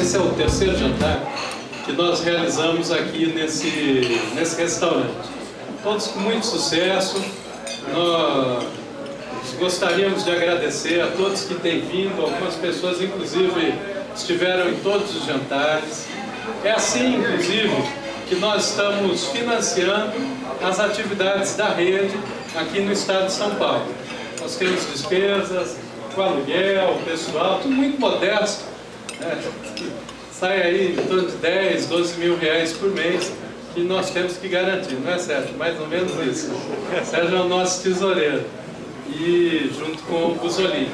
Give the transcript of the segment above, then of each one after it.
esse é o terceiro jantar que nós realizamos aqui nesse restaurante. Todos com muito sucesso. Nós gostaríamos de agradecer a todos que têm vindo, algumas pessoas inclusive estiveram em todos os jantares. É assim, inclusive, que nós estamos financiando as atividades da rede aqui no estado de São Paulo. Nós temos despesas com aluguel, pessoal, tudo muito modesto, né? Sai aí em torno de 10, 12 mil reais por mês que nós temos que garantir, não é, Sérgio? Mais ou menos isso. Sérgio é o nosso tesoureiro, e junto com o Busolini.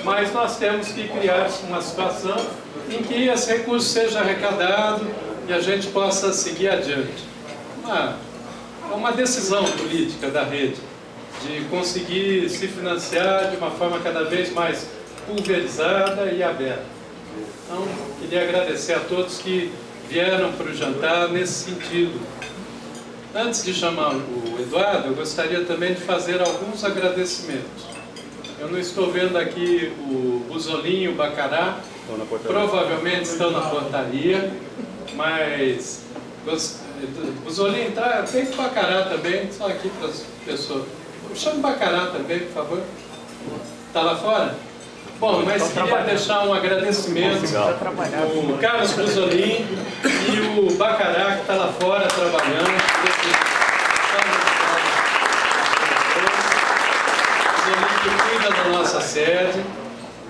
Mas nós temos que criar uma situação em que esse recurso seja arrecadado e a gente possa seguir adiante. É uma decisão política da rede de conseguir se financiar de uma forma cada vez mais pulverizada e aberta. Então, queria agradecer a todos que vieram para o jantar nesse sentido. Antes de chamar o Eduardo, eu gostaria também de fazer alguns agradecimentos. Eu não estou vendo aqui o Busolini e o Bacará, provavelmente estão na portaria, mas Busolini, tem o Bacará também, só aqui para as pessoas. Chama o Bacará também, por favor. Está lá fora? Bom, mas queria deixar um agradecimento ao Carlos Busolini e o Bacará, que está lá fora trabalhando. Busolini que cuida da nossa sede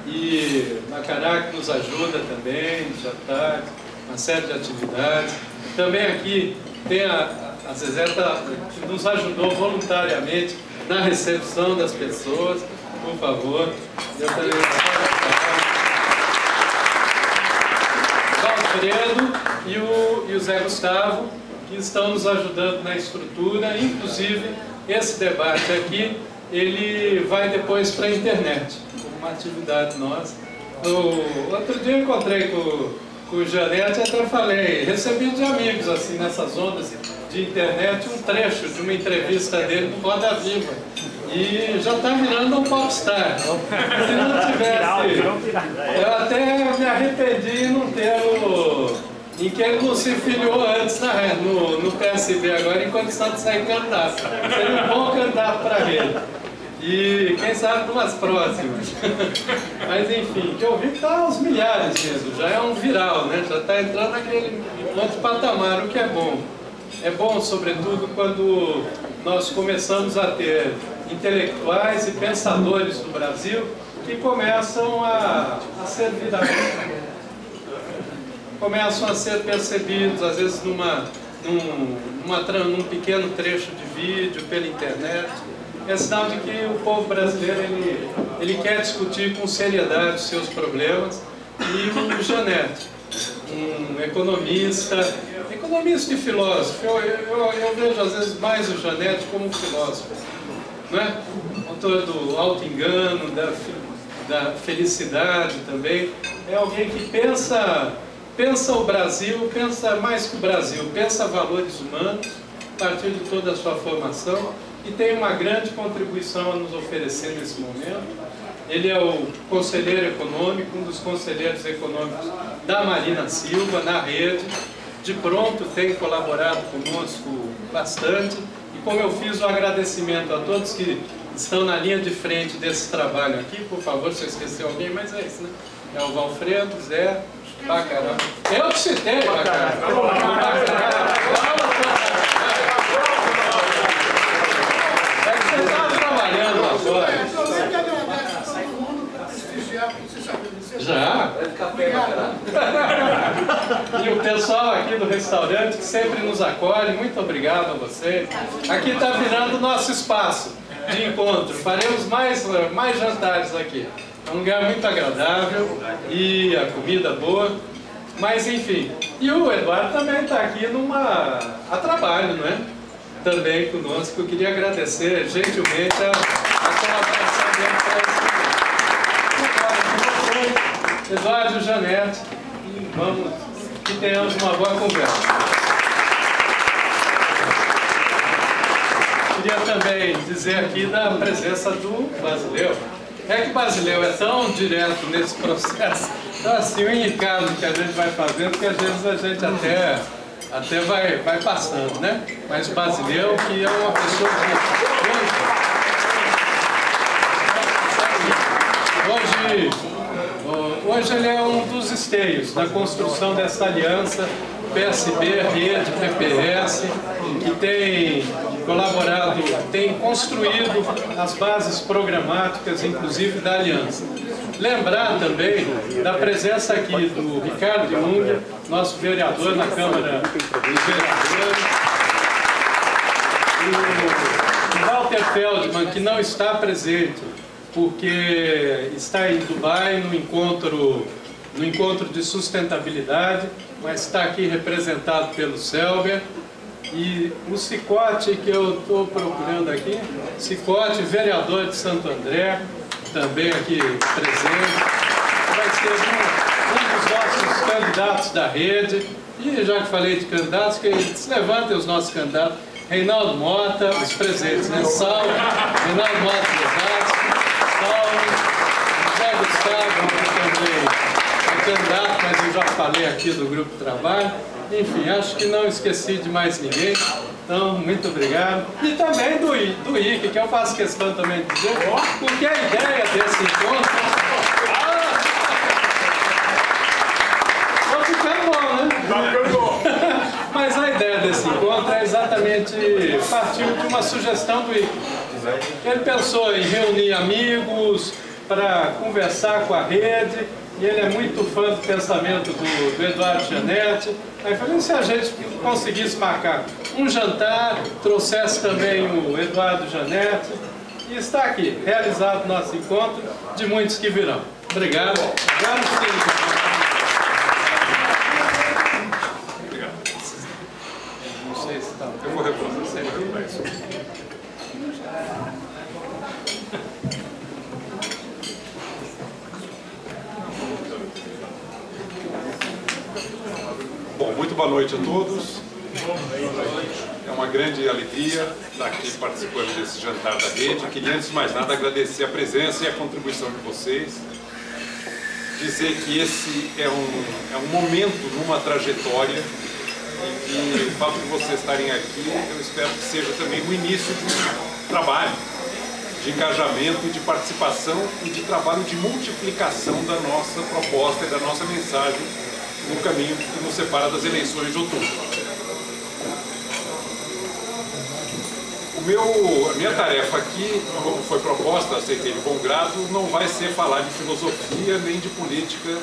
e Bacará que nos ajuda também, já está, uma série de atividades. Também aqui tem a Zezeta, que nos ajudou voluntariamente na recepção das pessoas. Por favor, eu também o Alfredo e o Zé Gustavo, que estão nos ajudando na estrutura. Inclusive, esse debate aqui, ele vai depois para a internet, uma atividade nossa. Outro dia eu encontrei com o Janete e até falei, recebi de amigos, assim, nessas ondas de internet, um trecho de uma entrevista dele no Roda Viva. E já está virando um popstar. Se não tivesse, eu até me arrependi em que ele não se filiou antes no PSB agora, em condição de sair candidato. Seria um bom candidato para ele. E quem sabe umas próximas. Mas enfim, que eu vi que está aos milhares mesmo, já é um viral, né? Já está entrando naquele outro patamar, o que é bom. É bom, sobretudo, quando nós começamos a ter intelectuais e pensadores do Brasil que começam a ser começam a ser percebidos, às vezes num pequeno trecho de vídeo pela internet. É sinal de que o povo brasileiro ele quer discutir com seriedade os seus problemas. E o Janete, um economista e filósofo, eu vejo às vezes mais o Janete como um filósofo, não é? Autor do Auto-Engano, da Felicidade também. É alguém que pensa o Brasil, pensa mais que o Brasil, pensa valores humanos a partir de toda a sua formação e tem uma grande contribuição a nos oferecer nesse momento. Ele é o conselheiro econômico, um dos conselheiros econômicos da Marina Silva, na rede. De pronto tem colaborado conosco bastante. E como eu fiz o agradecimento a todos que estão na linha de frente desse trabalho aqui, por favor, se eu esqueci alguém, mas é isso, né? É o Valfredo, Zé, Bacará. Eu te citei, Bacará. É que você estava trabalhando lá fora. Já? E o pessoal aqui do restaurante que sempre nos acolhe, muito obrigado a vocês. Aqui está virando o nosso espaço de encontro. Faremos mais jantares aqui. É um lugar muito agradável e a comida boa. Mas enfim, e o Eduardo também está aqui a trabalho, não é? Também conosco. Eu queria agradecer gentilmente a colaboração dele para esse Eduardo e Janete, e vamos que tenhamos uma boa conversa. Queria também dizer aqui da presença do Basileu. É que o Basileu é tão direto nesse processo, então assim, o indicado que a gente vai fazendo, que às vezes a gente até vai passando, né? Mas o Basileu, que é uma pessoa que hoje ele é um dos esteios da construção dessa aliança PSB, Rede, PPS, que tem colaborado, tem construído as bases programáticas, inclusive da aliança. Lembrar também da presença aqui do Ricardo Jung, nosso vereador na Câmara dos Vereadores, e o Walter Feldman, que não está presente, porque está em Dubai no encontro de sustentabilidade, mas está aqui representado pelo Selber. E o Cicote, que eu estou procurando aqui, Cicote, vereador de Santo André, também aqui presente, vai ser um dos nossos candidatos da rede. E já que falei de candidatos, que se levantem os nossos candidatos. Reinaldo Mota, os presentes, né? Salve, Reinaldo Mota, Salve, José Gustavo, que também é candidato, mas eu já falei aqui do grupo de trabalho. Enfim, acho que não esqueci de mais ninguém. Então, muito obrigado. E também do IC, que eu faço questão também de dizer, porque a ideia desse encontro... Tá ficando bom, né? Tá ficando bom. Mas a ideia desse encontro é exatamente partir de uma sugestão do IC. Ele pensou em reunir amigos para conversar com a rede, e ele é muito fã do pensamento do Eduardo Janetti. Aí falei, se a gente conseguisse marcar um jantar, trouxesse também o Eduardo Janetti, e está aqui, realizado o nosso encontro, de muitos que virão. Obrigado. Obrigado. Não sei se está... Eu vou repor. Bom, muito boa noite a todos. É uma grande alegria estar aqui participando desse jantar da rede. Queria, antes de mais nada, agradecer a presença e a contribuição de vocês. Dizer que esse é um momento numa trajetória e o fato de vocês estarem aqui, eu espero que seja também o início de um trabalho de engajamento e de participação e de trabalho de multiplicação da nossa proposta e da nossa mensagem no caminho que nos separa das eleições de outubro. A minha tarefa aqui, como foi proposta, aceitei de bom grado, não vai ser falar de filosofia nem de política,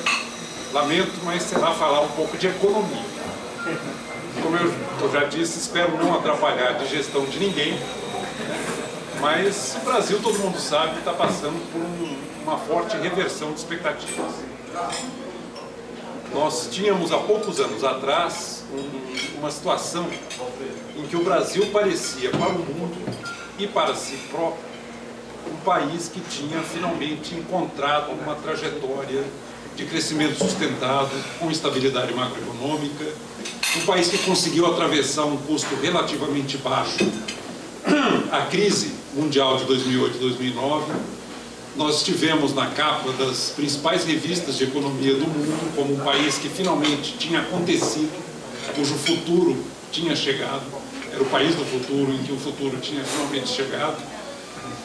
lamento, mas será falar um pouco de economia. Como eu já disse, espero não atrapalhar a digestão de ninguém, mas o Brasil, todo mundo sabe, está passando por uma forte reversão de expectativas. Nós tínhamos, há poucos anos atrás, uma situação em que o Brasil parecia, para o mundo e para si próprio, um país que tinha finalmente encontrado uma trajetória de crescimento sustentado, com estabilidade macroeconômica, um país que conseguiu atravessar um custo relativamente baixo a crise mundial de 2008 e 2009. Nós estivemos na capa das principais revistas de economia do mundo como um país que finalmente tinha acontecido, cujo futuro tinha chegado. Era o país do futuro, em que o futuro tinha finalmente chegado.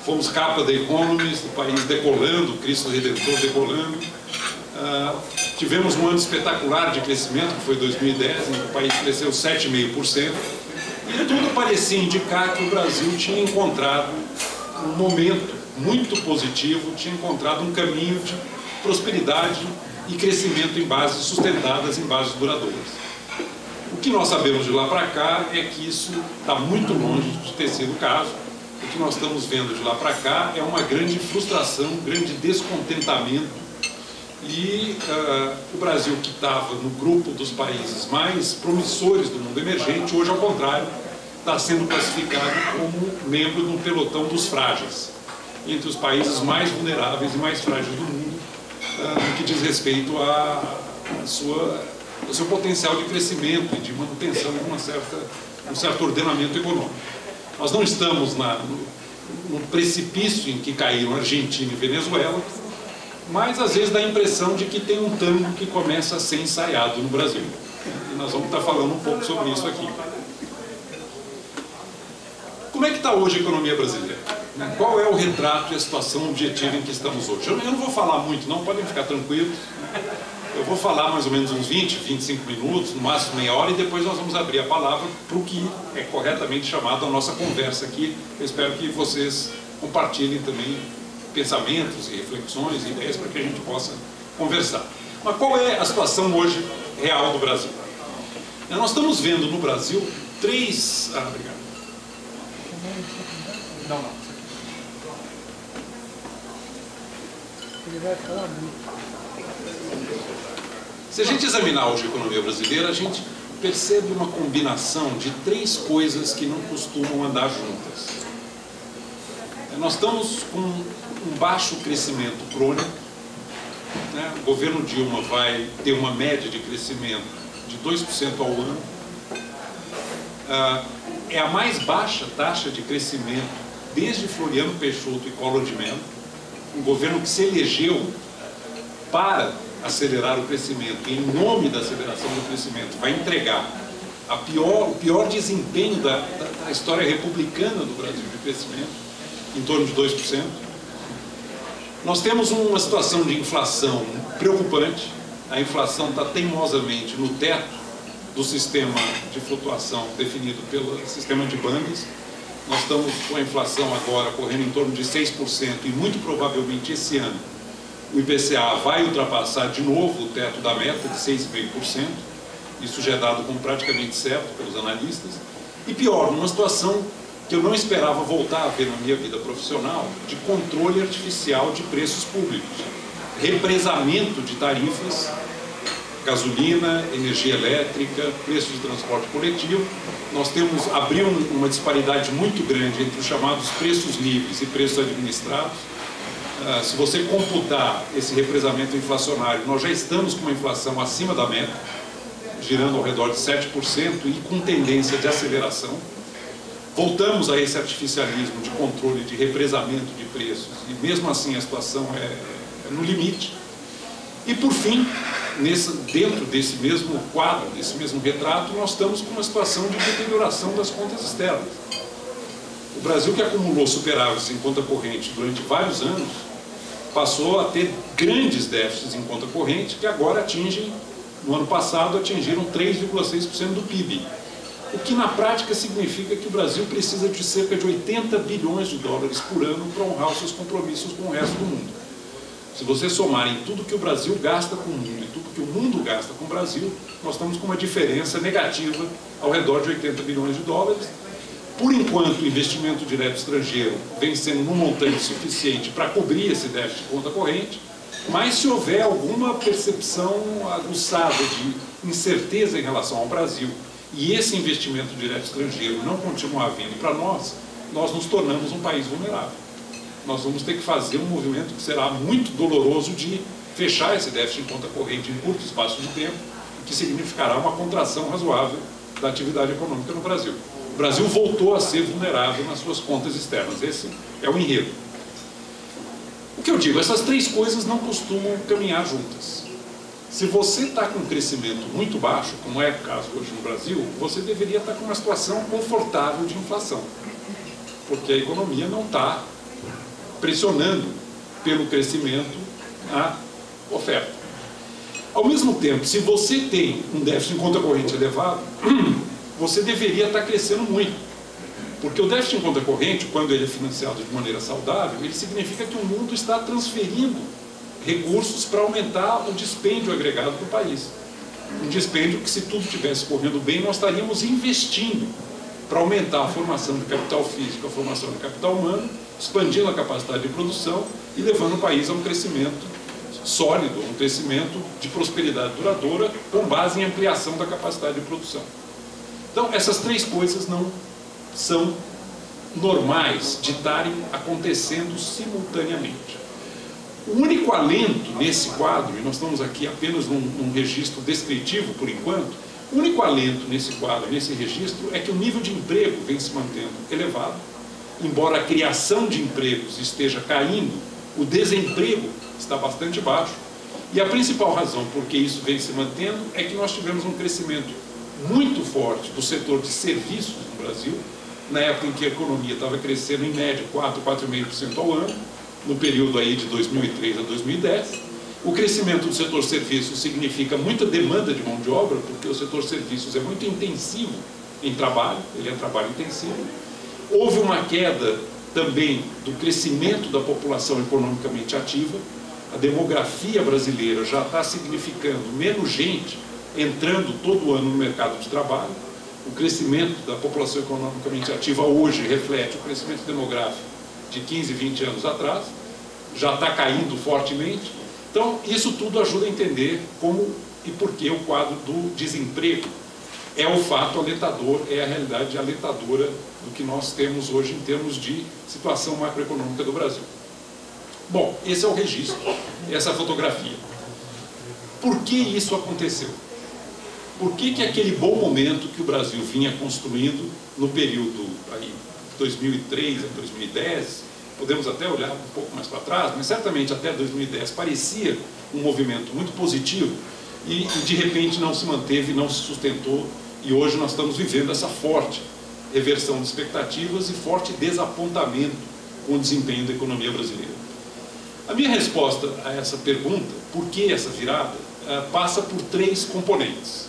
Fomos capa da Economist, o país decolando, o Cristo Redentor decolando. Tivemos um ano espetacular de crescimento, que foi 2010, em que o país cresceu 7,5%. E tudo parecia indicar que o Brasil tinha encontrado um momento muito positivo, tinha encontrado um caminho de prosperidade e crescimento em bases sustentadas, em bases duradouras. O que nós sabemos de lá para cá é que isso está muito longe de ter sido o caso. O que nós estamos vendo de lá para cá é uma grande frustração, um grande descontentamento. E o Brasil, que estava no grupo dos países mais promissores do mundo emergente, hoje, ao contrário, está sendo classificado como membro de um pelotão dos frágeis, entre os países mais vulneráveis e mais frágeis do mundo, no que diz respeito ao seu potencial de crescimento e de manutenção de um certo ordenamento econômico. Nós não estamos no precipício em que caíram Argentina e Venezuela, mas às vezes dá a impressão de que tem um tango que começa a ser ensaiado no Brasil. E nós vamos estar falando um pouco sobre isso aqui. Como é que está hoje a economia brasileira? Qual é o retrato e a situação objetiva em que estamos hoje? Eu não vou falar muito não, podem ficar tranquilos. Eu vou falar mais ou menos uns 20, 25 minutos, no máximo meia hora, e depois nós vamos abrir a palavra para o que é corretamente chamado a nossa conversa aqui. Eu espero que vocês compartilhem também pensamentos e reflexões e ideias para que a gente possa conversar. Mas qual é a situação hoje real do Brasil? Nós estamos vendo no Brasil três... obrigado. Não. Ele vai falar muito. Se a gente examinar hoje a economia brasileira, a gente percebe uma combinação de três coisas que não costumam andar juntas. Nós estamos com um baixo crescimento crônico, né? O governo Dilma vai ter uma média de crescimento de 2% ao ano. É a mais baixa taxa de crescimento desde Floriano Peixoto e Collor de Mello, um governo que se elegeu para acelerar o crescimento, e em nome da aceleração do crescimento vai entregar o pior desempenho da história republicana do Brasil de crescimento, em torno de 2%. Nós temos uma situação de inflação preocupante. A inflação está teimosamente no teto do sistema de flutuação definido pelo sistema de bandas. Nós estamos com a inflação agora correndo em torno de 6%, e muito provavelmente esse ano o IPCA vai ultrapassar de novo o teto da meta de 6,5%. Isso já é dado como praticamente certo pelos analistas. E pior, numa situação que eu não esperava voltar a ver na minha vida profissional, de controle artificial de preços públicos, represamento de tarifas, gasolina, energia elétrica, preço de transporte coletivo. Nós abriu uma disparidade muito grande entre os chamados preços livres e preços administrados. Se você computar esse represamento inflacionário, nós já estamos com uma inflação acima da meta, girando ao redor de 7% e com tendência de aceleração. Voltamos a esse artificialismo de controle, de represamento de preços, e mesmo assim a situação é no limite. E por fim, dentro desse mesmo quadro, desse mesmo retrato, nós estamos com uma situação de deterioração das contas externas. O Brasil, que acumulou superávites em conta corrente durante vários anos, passou a ter grandes déficits em conta corrente, que agora no ano passado, atingiram 3,6% do PIB. O que na prática significa que o Brasil precisa de cerca de 80 bilhões de dólares por ano para honrar os seus compromissos com o resto do mundo. Se vocês somarem tudo que o Brasil gasta com o mundo e tudo que o mundo gasta com o Brasil, nós estamos com uma diferença negativa ao redor de 80 bilhões de dólares. Por enquanto, o investimento direto estrangeiro vem sendo num montante suficiente para cobrir esse déficit de conta corrente, mas se houver alguma percepção aguçada de incerteza em relação ao Brasil e esse investimento direto estrangeiro não continuar vindo para nós nos tornamos um país vulnerável. Nós vamos ter que fazer um movimento que será muito doloroso de fechar esse déficit de conta corrente em curto espaço de tempo, o que significará uma contração razoável da atividade econômica no Brasil. O Brasil voltou a ser vulnerável nas suas contas externas. Esse é o enredo. O que eu digo, essas três coisas não costumam caminhar juntas. Se você está com um crescimento muito baixo, como é o caso hoje no Brasil, você deveria estar com uma situação confortável de inflação, porque a economia não está pressionando pelo crescimento a oferta. Ao mesmo tempo, se você tem um déficit em conta corrente elevado, você deveria estar crescendo muito. Porque o déficit em conta corrente, quando ele é financiado de maneira saudável, ele significa que o mundo está transferindo recursos para aumentar o dispêndio agregado do país. Um dispêndio que, se tudo estivesse correndo bem, nós estaríamos investindo para aumentar a formação de capital físico, a formação de capital humano, expandindo a capacidade de produção e levando o país a um crescimento sólido, um crescimento de prosperidade duradoura com base em ampliação da capacidade de produção. Então, essas três coisas não são normais de estarem acontecendo simultaneamente. O único alento nesse quadro, e nós estamos aqui apenas num registro descritivo por enquanto, o único alento nesse quadro, nesse registro, é que o nível de emprego vem se mantendo elevado, embora a criação de empregos esteja caindo, o desemprego está bastante baixo. E a principal razão por que isso vem se mantendo é que nós tivemos um crescimento muito forte do setor de serviços no Brasil, na época em que a economia estava crescendo em média 4,5% ao ano, no período aí de 2003 a 2010. O crescimento do setor serviços significa muita demanda de mão de obra, porque o setor serviços é muito intensivo em trabalho, ele é trabalho intensivo. Houve uma queda também do crescimento da população economicamente ativa. A demografia brasileira já está significando menos gente entrando todo ano no mercado de trabalho. O crescimento da população economicamente ativa hoje reflete o crescimento demográfico de 15, 20 anos atrás, já está caindo fortemente. Então, isso tudo ajuda a entender como e por que o quadro do desemprego é o fato alentador, é a realidade alentadora do que nós temos hoje em termos de situação macroeconômica do Brasil. Bom, esse é o registro, essa fotografia. Por que isso aconteceu? Por que aquele bom momento que o Brasil vinha construindo no período aí, 2003 a 2010, podemos até olhar um pouco mais para trás, mas certamente até 2010 parecia um movimento muito positivo e de repente não se manteve, não se sustentou, e hoje nós estamos vivendo essa forte reversão de expectativas e forte desapontamento com o desempenho da economia brasileira. A minha resposta a essa pergunta, por que essa virada, passa por 3 componentes.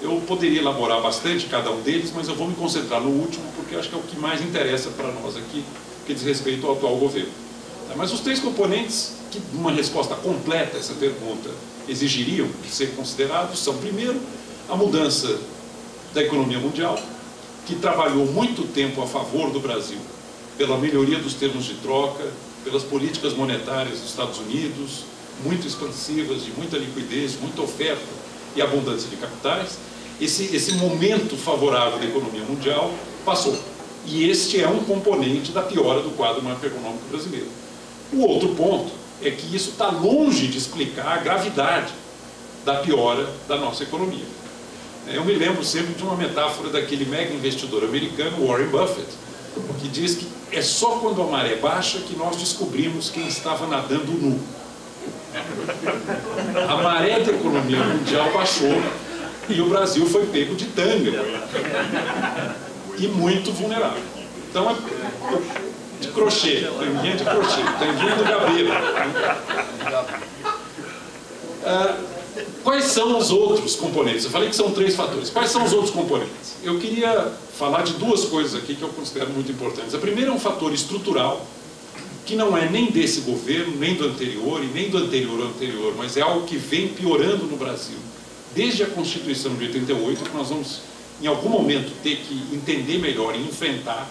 Eu poderia elaborar bastante cada um deles, mas eu vou me concentrar no último, porque acho que é o que mais interessa para nós aqui, que diz respeito ao atual governo. Mas os 3 componentes que uma resposta completa a essa pergunta exigiriam de ser considerados são, primeiro, a mudança da economia mundial, que trabalhou muito tempo a favor do Brasil, pela melhoria dos termos de troca, pelas políticas monetárias dos Estados Unidos, muito expansivas, de muita liquidez, de muita oferta e abundância de capitais. Esse momento favorável da economia mundial passou. E este é um componente da piora do quadro macroeconômico brasileiro. O outro ponto é que isso está longe de explicar a gravidade da piora da nossa economia. Eu me lembro sempre de uma metáfora daquele mega investidor americano, Warren Buffett, que diz que é só quando a maré baixa que nós descobrimos quem estava nadando nu. A maré da economia mundial baixou e o Brasil foi pego de tanga e muito vulnerável. Então, de crochê, tanguinha de crochê, tanguinha do Gabeira. Quais são os outros componentes? Eu falei que são 3 fatores. Quais são os outros componentes? Eu queria falar de 2 coisas aqui que eu considero muito importantes. A primeira é um fator estrutural, que não é nem desse governo, nem do anterior, e nem do anterior ao anterior, mas é algo que vem piorando no Brasil. Desde a Constituição de 88, que nós vamos, em algum momento, ter que entender melhor e enfrentar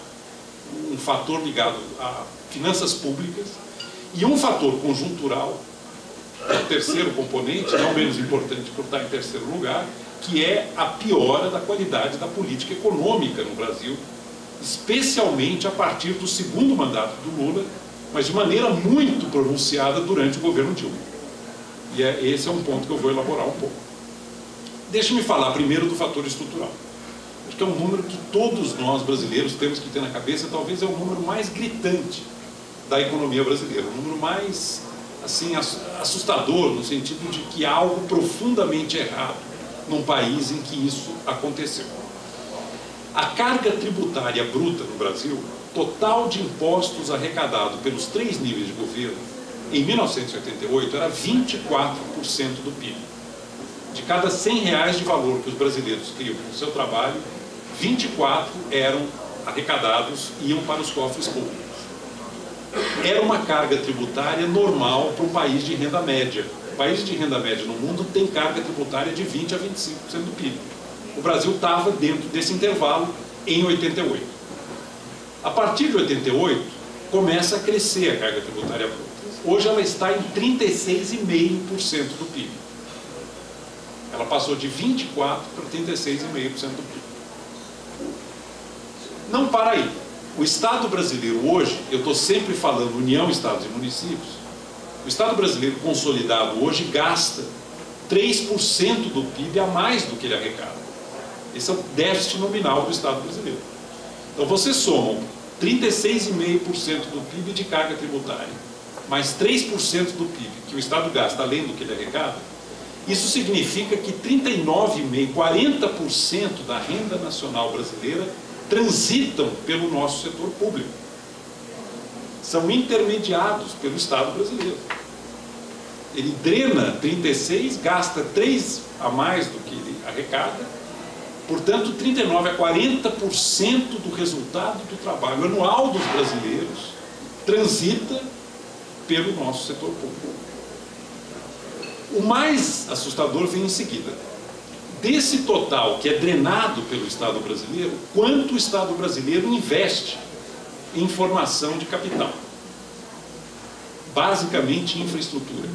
um fator ligado a finanças públicas, e um fator conjuntural, o terceiro componente, não menos importante por estar em terceiro lugar, que é a piora da qualidade da política econômica no Brasil, especialmente a partir do segundo mandato do Lula, mas de maneira muito pronunciada durante o governo Dilma. E esse é um ponto que eu vou elaborar um pouco. Deixe-me falar primeiro do fator estrutural. Acho que é um número que todos nós brasileiros temos que ter na cabeça, talvez é o número mais gritante da economia brasileira, o número mais assim, assustador, no sentido de que há algo profundamente errado num país em que isso aconteceu. A carga tributária bruta no Brasil, total de impostos arrecadados pelos 3 níveis de governo, em 1988 era 24% do PIB. De cada R$100 de valor que os brasileiros criam com o seu trabalho, 24 eram arrecadados e iam para os cofres públicos. Era uma carga tributária normal para um país de renda média. Países de renda média no mundo têm carga tributária de 20% a 25% do PIB. O Brasil estava dentro desse intervalo em 88. A partir de 88, começa a crescer a carga tributária bruta. Hoje ela está em 36,5% do PIB. Ela passou de 24% para 36,5% do PIB. Não para aí. O Estado brasileiro hoje, eu estou sempre falando União, Estados e Municípios, o Estado brasileiro consolidado hoje gasta 3% do PIB a mais do que ele arrecada. Esse é o déficit nominal do Estado brasileiro. Então você soma 36,5% do PIB de carga tributária, mais 3% do PIB que o Estado gasta além do que ele arrecada, isso significa que 39,5%, 40% da renda nacional brasileira transitam pelo nosso setor público. São intermediados pelo Estado brasileiro. Ele drena 36, gasta 3 a mais do que ele arrecada, portanto 39 a 40% do resultado do trabalho anual dos brasileiros transita pelo nosso setor público. O mais assustador vem em seguida. Desse total que é drenado pelo Estado brasileiro, quanto o Estado brasileiro investe em formação de capital? Basicamente em infraestrutura.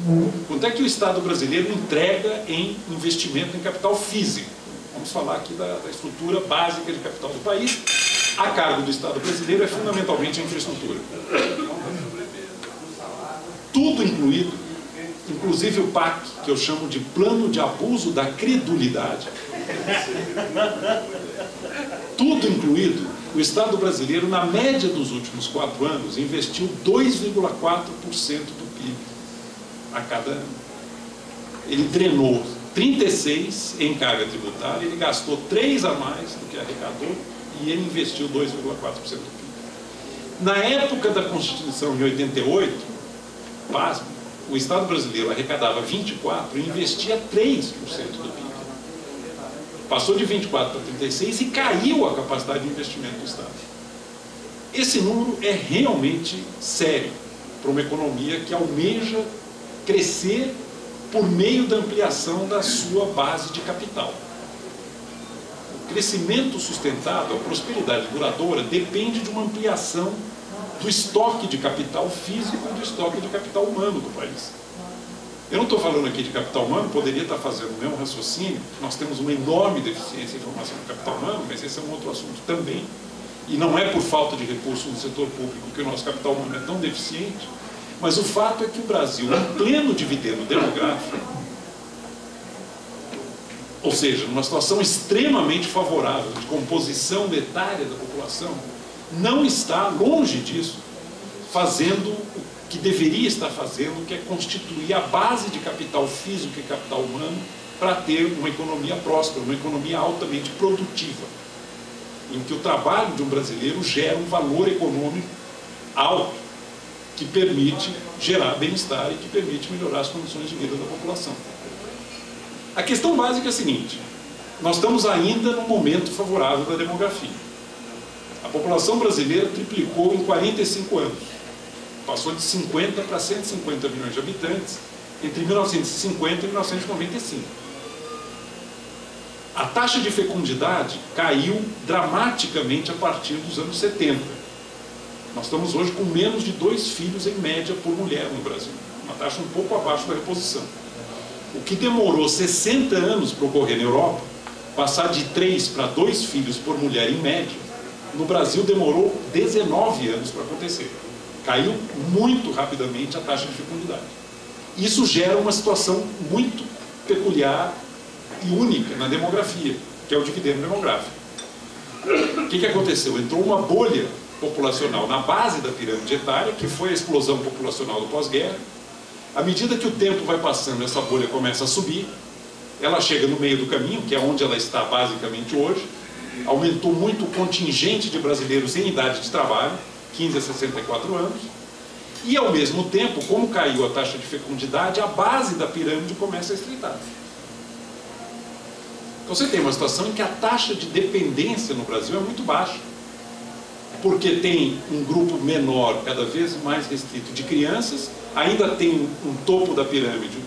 Quanto é que o Estado brasileiro entrega em investimento em capital físico? Vamos falar aqui da estrutura básica de capital do país. A cargo do Estado brasileiro é fundamentalmente a infraestrutura. Tudo incluído, inclusive o PAC, que eu chamo de plano de abuso da credulidade. Tudo incluído, o Estado brasileiro, na média dos últimos 4 anos, investiu 2,4% do PIB a cada ano. Ele drenou 36 em carga tributária, ele gastou 3 a mais do que arrecadou e ele investiu 2,4% do PIB. Na época da Constituição de 88, pasme, o Estado brasileiro arrecadava 24 e investia 3% do PIB. Passou de 24 para 36 e caiu a capacidade de investimento do Estado. Esse número é realmente sério para uma economia que almeja crescer por meio da ampliação da sua base de capital. O crescimento sustentado, a prosperidade duradoura, depende de uma ampliação do estoque de capital físico e do estoque de capital humano do país. Eu não estou falando aqui de capital humano, poderia estar fazendo o mesmo raciocínio. Nós temos uma enorme deficiência em formação de capital humano, mas esse é um outro assunto também. E não é por falta de recursos no setor público que o nosso capital humano é tão deficiente, mas o fato é que o Brasil, em pleno dividendo demográfico, ou seja, numa situação extremamente favorável de composição etária da população, não está, longe disso, fazendo o que deveria estar fazendo, que é constituir a base de capital físico e capital humano para ter uma economia próspera, uma economia altamente produtiva, em que o trabalho de um brasileiro gera um valor econômico alto, que permite gerar bem-estar e que permite melhorar as condições de vida da população. A questão básica é a seguinte: nós estamos ainda num momento favorável da demografia. A população brasileira triplicou em 45 anos. Passou de 50 para 150 milhões de habitantes entre 1950 e 1995. A taxa de fecundidade caiu dramaticamente a partir dos anos 70. Nós estamos hoje com menos de 2 filhos em média por mulher no Brasil, uma taxa um pouco abaixo da reposição. O que demorou 60 anos para ocorrer na Europa, passar de 3 para 2 filhos por mulher em média, no Brasil demorou 19 anos para acontecer. Caiu muito rapidamente a taxa de fecundidade. Isso gera uma situação muito peculiar e única na demografia, que é o dividendo demográfico. O que aconteceu? Entrou uma bolha populacional na base da pirâmide etária, que foi a explosão populacional do pós-guerra. À medida que o tempo vai passando, essa bolha começa a subir, ela chega no meio do caminho, que é onde ela está basicamente hoje. Aumentou muito o contingente de brasileiros em idade de trabalho, 15 a 64 anos, e ao mesmo tempo, como caiu a taxa de fecundidade, a base da pirâmide começa a estreitar. Então você tem uma situação em que a taxa de dependência no Brasil é muito baixa, porque tem um grupo menor, cada vez mais restrito, de crianças, ainda tem um topo da pirâmide,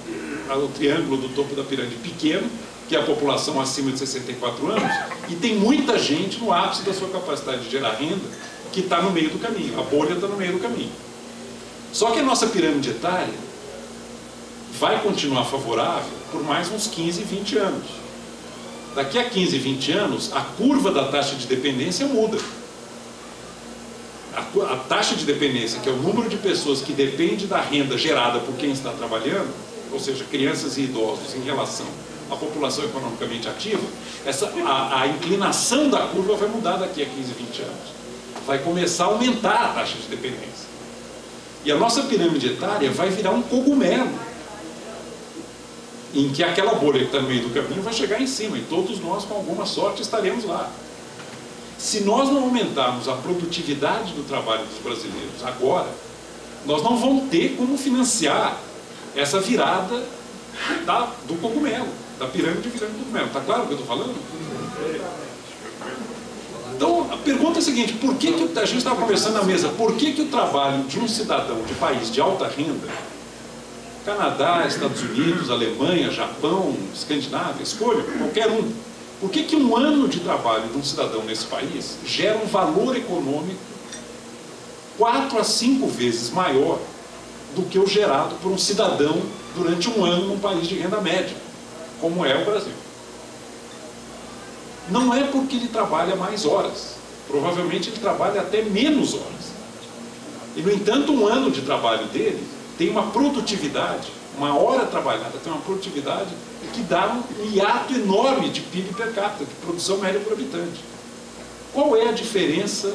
o triângulo do topo da pirâmide pequeno, que é a população acima de 64 anos, e tem muita gente no ápice da sua capacidade de gerar renda, que está no meio do caminho, a bolha está no meio do caminho. Só que a nossa pirâmide etária vai continuar favorável por mais uns 15, 20 anos. Daqui a 15, 20 anos, a curva da taxa de dependência muda. A taxa de dependência, que é o número de pessoas que depende da renda gerada por quem está trabalhando, ou seja, crianças e idosos em relação à população economicamente ativa, a inclinação da curva vai mudar daqui a 15, 20 anos. vai começar a aumentar a taxa de dependência. E a nossa pirâmide etária vai virar um cogumelo, em que aquela bolha que está no meio do caminho vai chegar em cima, e todos nós, com alguma sorte, estaremos lá. Se nós não aumentarmos a produtividade do trabalho dos brasileiros agora, nós não vamos ter como financiar essa virada do cogumelo, da pirâmide virando cogumelo. Está claro o que eu estou falando? Então, a pergunta é a seguinte: por que a gente estava conversando na mesa, por que o trabalho de um cidadão de país de alta renda, Canadá, Estados Unidos, Alemanha, Japão, Escandinávia, escolha qualquer um, por que um ano de trabalho de um cidadão nesse país gera um valor econômico 4 a 5 vezes maior do que o gerado por um cidadão durante um ano num país de renda média, como é o Brasil? Não é porque ele trabalha mais horas, provavelmente ele trabalha até menos horas. E, no entanto, um ano de trabalho dele tem uma produtividade, uma hora trabalhada tem uma produtividade que dá um hiato enorme de PIB per capita, de produção média por habitante. Qual é a diferença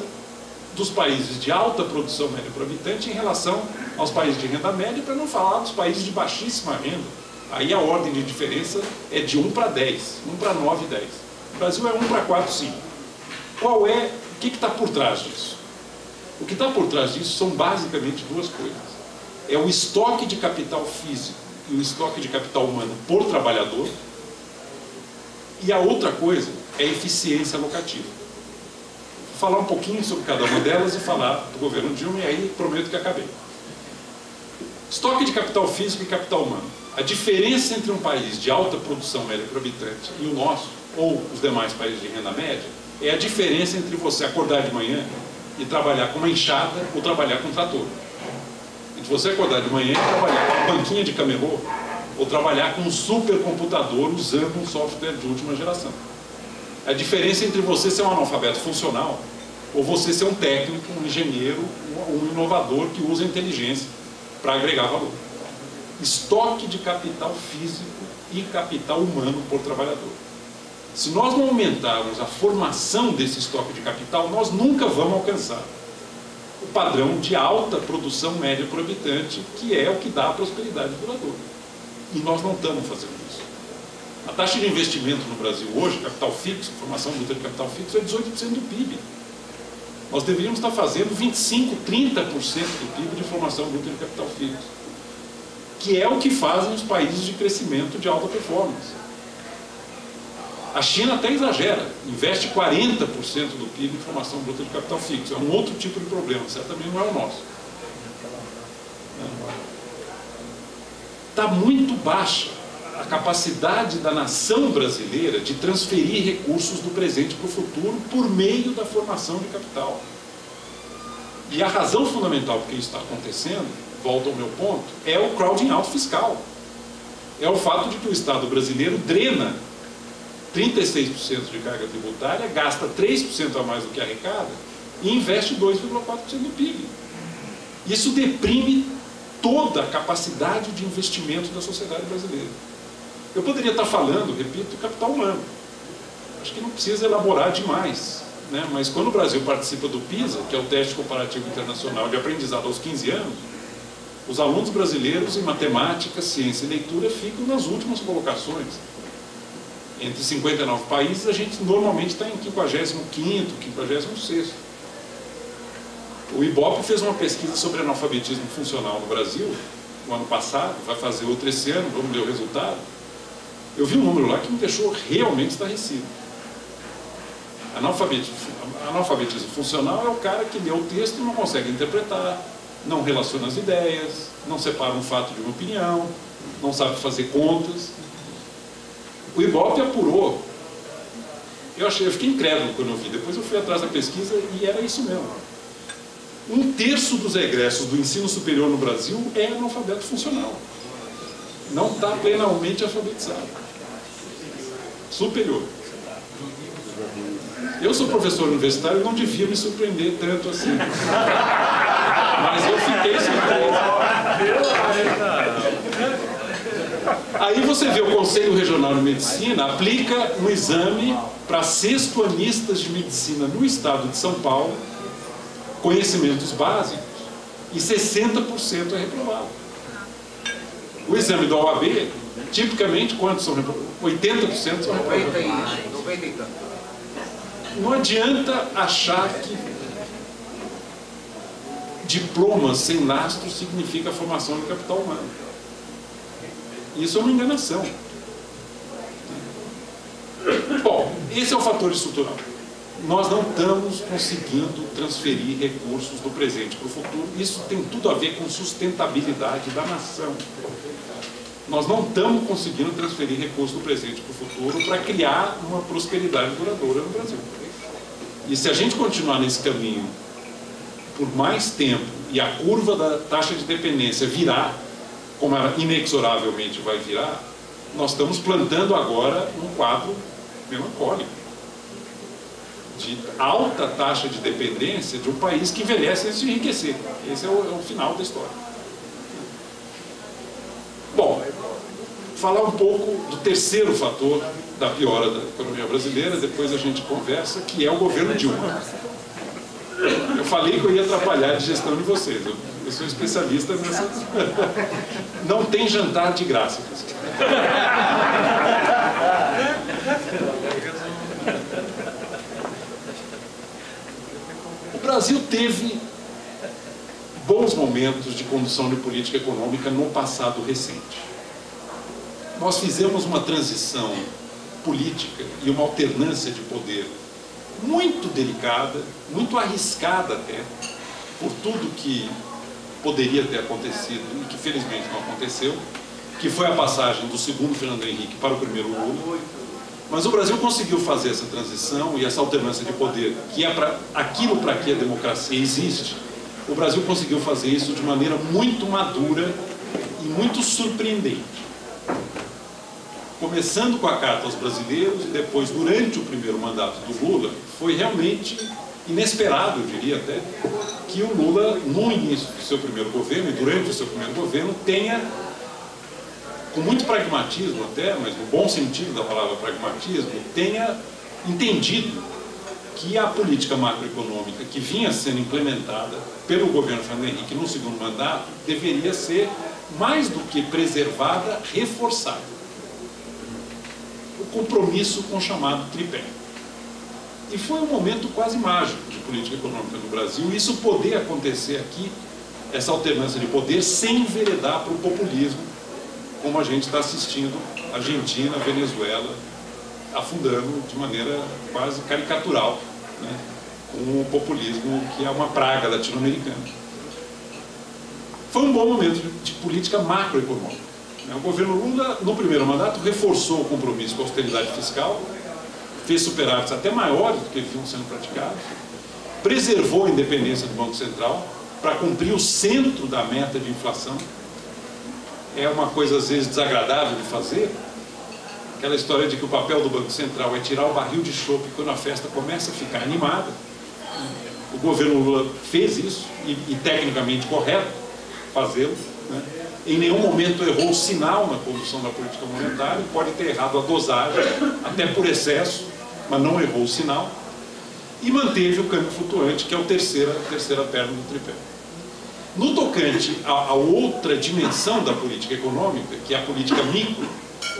dos países de alta produção média por habitante em relação aos países de renda média, para não falar dos países de baixíssima renda? Aí a ordem de diferença é de 1 para 10, 1 para 9 e 10. O Brasil é 1 para 4, 5. O que está por trás disso? O que está por trás disso são basicamente duas coisas. É o estoque de capital físico e o estoque de capital humano por trabalhador. E a outra coisa é a eficiência alocativa. Vou falar um pouquinho sobre cada uma delas e falar do governo Dilma, e aí prometo que acabei. Estoque de capital físico e capital humano. A diferença entre um país de alta produção média por habitante e o nosso, ou os demais países de renda média, é a diferença entre você acordar de manhã e trabalhar com uma enxada ou trabalhar com um trator. Entre você acordar de manhã e trabalhar com uma banquinha de camelô ou trabalhar com um supercomputador usando um software de última geração. A diferença entre você ser um analfabeto funcional ou você ser um técnico, um engenheiro, um inovador que usa a inteligência para agregar valor. Estoque de capital físico e capital humano por trabalhador. Se nós não aumentarmos a formação desse estoque de capital, nós nunca vamos alcançar o padrão de alta produção média por habitante, que é o que dá a prosperidade duradoura. E nós não estamos fazendo isso. A taxa de investimento no Brasil hoje, capital fixo, formação bruta de capital fixo, é 18% do PIB. Nós deveríamos estar fazendo 25%, 30% do PIB de formação bruta de capital fixo, que é o que fazem os países de crescimento de alta performance. A China até exagera, investe 40% do PIB em formação bruta de capital fixo. É um outro tipo de problema, certamente não é o nosso. Está muito baixa a capacidade da nação brasileira de transferir recursos do presente para o futuro por meio da formação de capital. E a razão fundamental por que isso está acontecendo, volta ao meu ponto, é o crowding out fiscal. É o fato de que o Estado brasileiro drena 36% de carga tributária, gasta 3% a mais do que arrecada e investe 2,4% do PIB. Isso deprime toda a capacidade de investimento da sociedade brasileira. Eu poderia estar falando, repito, do capital humano. Acho que não precisa elaborar demais, né? Mas quando o Brasil participa do PISA, que é o Teste Comparativo Internacional de Aprendizado aos 15 anos, os alunos brasileiros em matemática, ciência e leitura ficam nas últimas colocações. Entre 59 países, a gente normalmente está em 55º, 56º. O IBOP fez uma pesquisa sobre analfabetismo funcional no Brasil, no ano passado, vai fazer outra esse ano, vamos ver o resultado. Eu vi um número lá que me deixou realmente estarrecido. Analfabetismo funcional é o cara que lê o texto e não consegue interpretar, não relaciona as ideias, não separa um fato de uma opinião, não sabe fazer contas. O IBOP apurou. Eu fiquei incrédulo quando eu vi. Depois eu fui atrás da pesquisa e era isso mesmo. 1/3 dos egressos do ensino superior no Brasil é analfabeto funcional. Não está plenamente alfabetizado. Superior. Eu sou professor universitário e não devia me surpreender tanto assim. Mas eu fiquei surpreso. Aí você vê o Conselho Regional de Medicina aplica um exame para sextoanistas de medicina no estado de São Paulo conhecimentos básicos e 60% é reprovado. O exame da OAB, tipicamente, quantos são reprovados? 80% são reprovados. 90 e tanto. Não adianta achar que diploma sem lastro significa a formação do capital humano. Isso é uma enganação. Bom, esse é o fator estrutural. Nós não estamos conseguindo transferir recursos do presente para o futuro. Isso tem tudo a ver com sustentabilidade da nação. Nós não estamos conseguindo transferir recursos do presente para o futuro para criar uma prosperidade duradoura no Brasil. E se a gente continuar nesse caminho por mais tempo e a curva da taxa de dependência virar, como ela inexoravelmente vai virar, nós estamos plantando agora um quadro melancólico de alta taxa de dependência de um país que envelhece antes de enriquecer. Esse é o final da história. Bom, falar um pouco do terceiro fator da piora da economia brasileira, depois a gente conversa, que é o governo Dilma. Eu falei que eu ia atrapalhar a digestão de vocês. Eu sou especialista nessa... Não tem jantar de graça. O Brasil teve bons momentos de condução de política econômica no passado recente. Nós fizemos uma transição política e uma alternância de poder muito delicada, muito arriscada até, por tudo que poderia ter acontecido e que felizmente não aconteceu, que foi a passagem do segundo Fernando Henrique para o primeiro Lula. Mas o Brasil conseguiu fazer essa transição e essa alternância de poder, que é para aquilo para que a democracia existe. O Brasil conseguiu fazer isso de maneira muito madura e muito surpreendente. Começando com a Carta aos Brasileiros e depois, durante o primeiro mandato do Lula, foi realmente inesperado, eu diria até, que o Lula, no início do seu primeiro governo e durante o seu primeiro governo, tenha, com muito pragmatismo até, mas no bom sentido da palavra pragmatismo, tenha entendido que a política macroeconômica que vinha sendo implementada pelo governo Fernando Henrique no segundo mandato deveria ser, mais do que preservada, reforçada. O compromisso com o chamado tripé. E foi um momento quase mágico de política econômica no Brasil, e isso poder acontecer aqui, essa alternância de poder, sem enveredar para o populismo, como a gente está assistindo Argentina, Venezuela, afundando de maneira quase caricatural, né, com o populismo que é uma praga latino-americana. Foi um bom momento de política macroeconômica. O governo Lula, no primeiro mandato, reforçou o compromisso com a austeridade fiscal, fez superávites até maiores do que vinham sendo praticados, preservou a independência do Banco Central para cumprir o centro da meta de inflação. É uma coisa, às vezes, desagradável de fazer, aquela história de que o papel do Banco Central é tirar o barril de chope quando a festa começa a ficar animada. O governo Lula fez isso, e tecnicamente correto fazê-lo, né? Em nenhum momento errou o sinal na condução da política monetária, pode ter errado a dosagem, até por excesso, mas não errou o sinal, e manteve o câmbio flutuante, que é a terceira perna do tripé. No tocante a outra dimensão da política econômica, que é a política micro,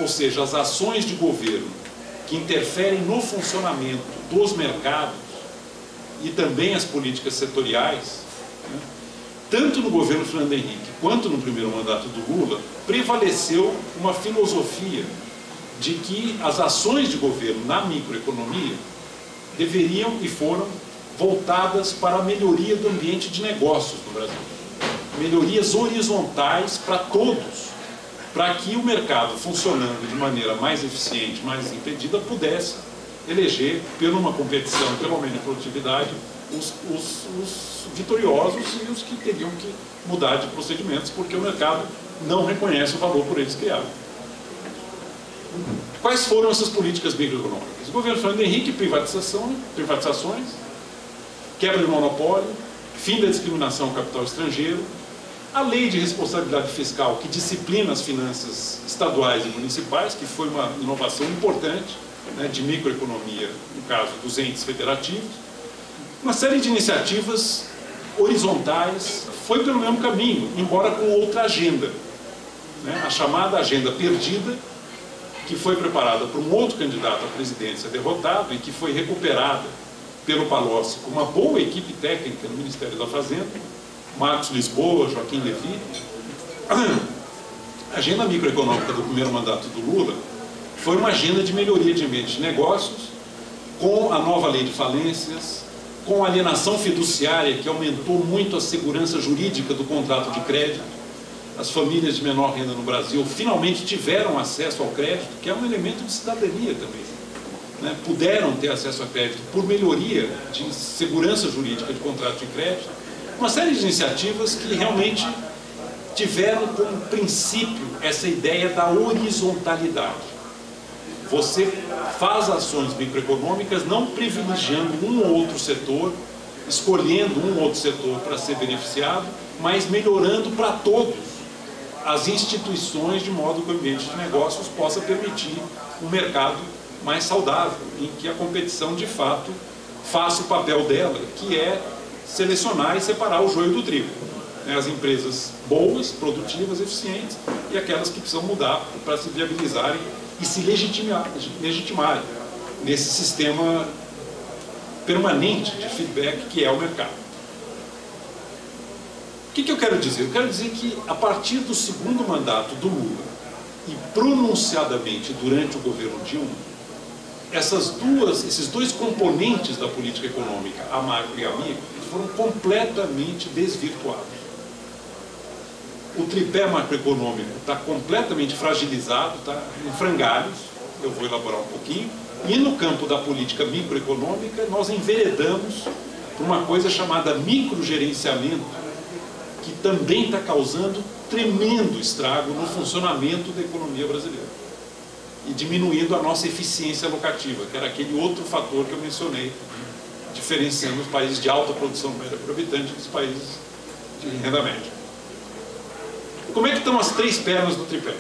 ou seja, as ações de governo que interferem no funcionamento dos mercados e também as políticas setoriais, né? Tanto no governo Fernando Henrique quanto no primeiro mandato do Lula, prevaleceu uma filosofia de que as ações de governo na microeconomia deveriam e foram voltadas para a melhoria do ambiente de negócios no Brasil. Melhorias horizontais para todos, para que o mercado, funcionando de maneira mais eficiente, mais impedida, pudesse eleger, por uma competição, pelo menos de produtividade, os vitoriosos e os que teriam que mudar de procedimentos, porque o mercado não reconhece o valor por eles criado. Quais foram essas políticas microeconômicas? O governo Fernando Henrique, privatizações, quebra de monopólio, fim da discriminação ao capital estrangeiro, a lei de responsabilidade fiscal que disciplina as finanças estaduais e municipais, que foi uma inovação importante, né, de microeconomia, no caso dos entes federativos, uma série de iniciativas horizontais, foi pelo mesmo caminho, embora com outra agenda, né? A chamada agenda perdida, que foi preparada por um outro candidato à presidência derrotado e que foi recuperada pelo Palocci com uma boa equipe técnica no Ministério da Fazenda, Marcos Lisboa, Joaquim Levy. A agenda microeconômica do primeiro mandato do Lula foi uma agenda de melhoria de ambiente de negócios, com a nova lei de falências, com a alienação fiduciária, que aumentou muito a segurança jurídica do contrato de crédito. As famílias de menor renda no Brasil finalmente tiveram acesso ao crédito, que é um elemento de cidadania também, né? Puderam ter acesso a crédito por melhoria de segurança jurídica de contrato de crédito. Uma série de iniciativas que realmente tiveram como princípio essa ideia da horizontalidade. Você faz ações microeconômicas não privilegiando um ou outro setor, escolhendo um ou outro setor para ser beneficiado, mas melhorando para todos as instituições, de modo que o ambiente de negócios possa permitir um mercado mais saudável, em que a competição de fato faça o papel dela, que é selecionar e separar o joio do trigo. As empresas boas, produtivas, eficientes, e aquelas que precisam mudar para se viabilizarem e se legitimarem nesse sistema permanente de feedback que é o mercado. O que eu quero dizer? Eu quero dizer que a partir do segundo mandato do Lula e pronunciadamente durante o governo Dilma, esses dois componentes da política econômica, a macro e a micro, foram completamente desvirtuados. O tripé macroeconômico está completamente fragilizado, está em frangalhos, eu vou elaborar um pouquinho, e no campo da política microeconômica nós enveredamos por uma coisa chamada microgerenciamento, que também está causando tremendo estrago no funcionamento da economia brasileira e diminuindo a nossa eficiência locativa, que era aquele outro fator que eu mencionei, diferenciando os países de alta produção média por habitante dos países de renda média. Como é que estão as três pernas do tripé?